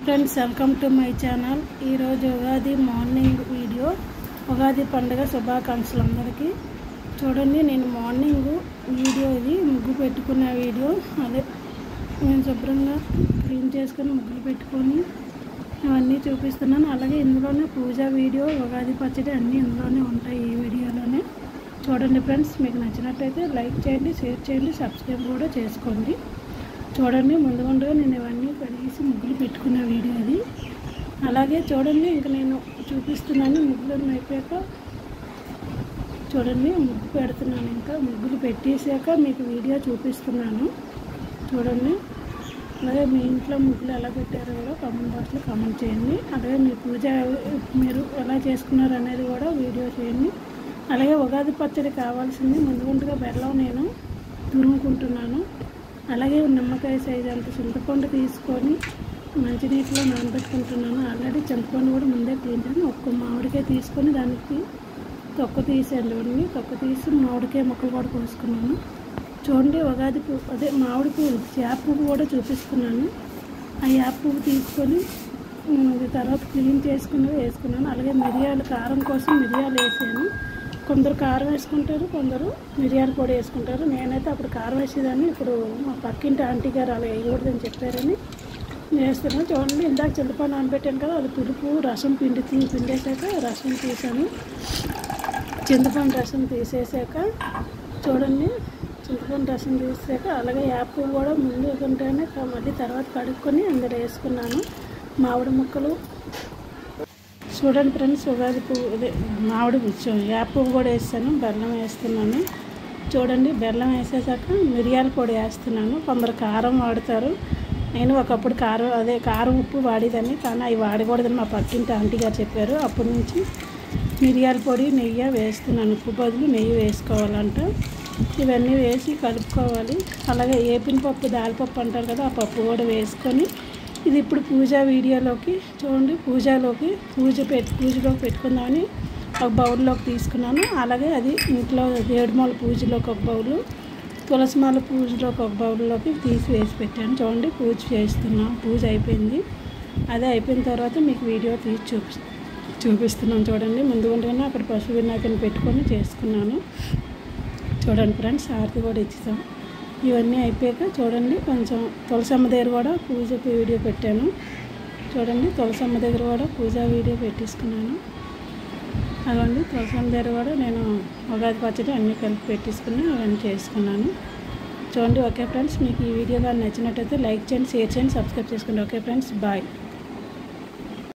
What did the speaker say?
Friends, welcome to my channel. ఈరోజు Ugadi morning video. Ugadi పండుగ శుభాకాంక్షలు అందరికీ. చూడండి, నేను మార్నింగ్ వీడియో ఇది ముగ్గు పెట్టుకున్న వీడియో. అదే నేను శుభ్రంగా క్లీన్ చేసుకొని ముగ్గులు పెట్టుకొని అవన్నీ చూపిస్తున్నాను. అలాగే ఇందులోనే పూజా వీడియో, ఉగాది పచ్చడి అన్నీ ఇందులోనే ఉంటాయి ఈ వీడియోలోనే. చూడండి ఫ్రెండ్స్, మీకు నచ్చినట్టయితే లైక్ చేయండి, షేర్ చేయండి, సబ్స్క్రైబ్ కూడా చేసుకోండి. చూడండి, ముందుగా నేను ఇవన్నీ కడిగేసి ముగ్గులు పెట్టుకున్న వీడియో అది. అలాగే చూడండి, ఇంకా నేను చూపిస్తున్నాను ముగ్గులు అయిపోయాక. చూడండి, ముగ్గు పెడుతున్నాను. ఇంకా ముగ్గులు పెట్టేసాక మీకు వీడియో చూపిస్తున్నాను. చూడండి, అలాగే మీ ఇంట్లో ముగ్గులు ఎలా పెట్టారో కూడా కామెంట్ బాక్స్లో కామెంట్ చేయండి. అలాగే మీ పూజ మీరు ఎలా చేసుకున్నారు అనేది కూడా వీడియో చేయండి. అలాగే ఉగాది పచ్చడి కావాల్సింది ముందుగా బెల్లం నేను తురుముకుంటున్నాను. అలాగే నిమ్మకాయ సైజు అంత చింతపండు తీసుకొని మంచినీటిలో నానబెట్టుకుంటున్నాను. ఆల్రెడీ చింతపండు కూడా ముందే క్లీన్ చేసి ఒక్క మామిడికాయ తీసుకొని దానికి తొక్క తీసేయండి. తొక్క తీసి మామిడికాయ ముక్కలు కూడా కోసుకున్నాను. చూడండి, ఉగాది పువ్వు, అదే మామిడి పువ్వు, యాప పువ్వు కూడా చూపిస్తున్నాను. ఆ యాప పువ్వు తీసుకొని తర్వాత క్లీన్ చేసుకుని వేసుకున్నాను. అలాగే మిరియాలు, కారం కోసం మిరియాలు వేసాను. కొందరు కారం వేసుకుంటారు, కొందరు మిరియాల పొడి వేసుకుంటారు. నేనైతే అప్పుడు కారం వేసేదాన్ని. ఇప్పుడు మా పక్కింటి ఆంటీ గారు అలా వేయకూడదని చెప్పారని వేస్తున్నాను. చూడండి, ఇందాక చింతపండు నానబెట్టాను కదా, అది పులుపు రసం పిండేసాక రసం తీసాను. చింతపండు రసం తీసేసాక చూడండి, చింతపండు రసం తీసాక అలాగే యాప్ కూడా ముందు ఉంటేనే మళ్ళీ తర్వాత కడుక్కొని అందులో వేసుకున్నాను. మామిడి ముక్కలు చూడండి ఫ్రెండ్స్, ఉగాది పువ్వు, అదే మామిడి యాప పువ్వు కూడా వేస్తాను. బెల్లం వేస్తున్నాను. చూడండి, బెల్లం వేసేసాక మిరియాల పొడి వేస్తున్నాను. కొందరు కారం వాడతారు. నేను ఒకప్పుడు కారం ఉప్పు వాడేదాన్ని, కానీ అవి వాడకూడదని మా పక్కింటి ఆంటీ గారు చెప్పారు. అప్పటి నుంచి మిరియాల పొడి, నెయ్యి వేస్తున్నాను. ఉప్పు బదులు నెయ్యి వేసుకోవాలంట. ఇవన్నీ వేసి కలుపుకోవాలి. అలాగే ఏపిన పప్పు, దాల్పప్పు అంటారు కదా, ఆ పప్పు కూడా వేసుకొని ఇది ఇప్పుడు పూజా వీడియోలోకి చూడండి, పూజలోకి పెట్టుకుందామని ఒక బౌల్లోకి తీసుకున్నాను. అలాగే అది ఇంట్లో ఏడుమాల పూజలోకి ఒక బౌలు, తులసిమాల పూజలోకి ఒక బౌల్లోకి వేసి పెట్టాను. చూడండి, పూజ చేస్తున్నాను. పూజ అయిపోయింది. అదే అయిపోయిన తర్వాత మీకు వీడియో తీసి చూపిస్తున్నాను. చూడండి, ముందుగానే అక్కడ పశువు వినాయకుని పెట్టుకొని చేసుకున్నాను. చూడండి ఫ్రెండ్స్, హారతి కూడా ఇచ్చాం. ఇవన్నీ అయిపోయాక చూడండి, కొంచెం తులసమ్మ దగ్గర కూడా పూజ వీడియో పెట్టాను. చూడండి, తులసమ్మ దగ్గర కూడా పూజా వీడియో పెట్టేసుకున్నాను. అలాంటి తులసమ్మ దగ్గర కూడా నేను ఉగాది పచ్చడి అన్నీ కలిపి పెట్టేసుకుని అవన్నీ చేసుకున్నాను. చూడండి, ఓకే ఫ్రెండ్స్, మీకు ఈ వీడియో కానీ నచ్చినట్టయితే లైక్ చేయండి, షేర్ చేయండి, సబ్స్క్రైబ్ చేసుకోండి. Okay friends, bye.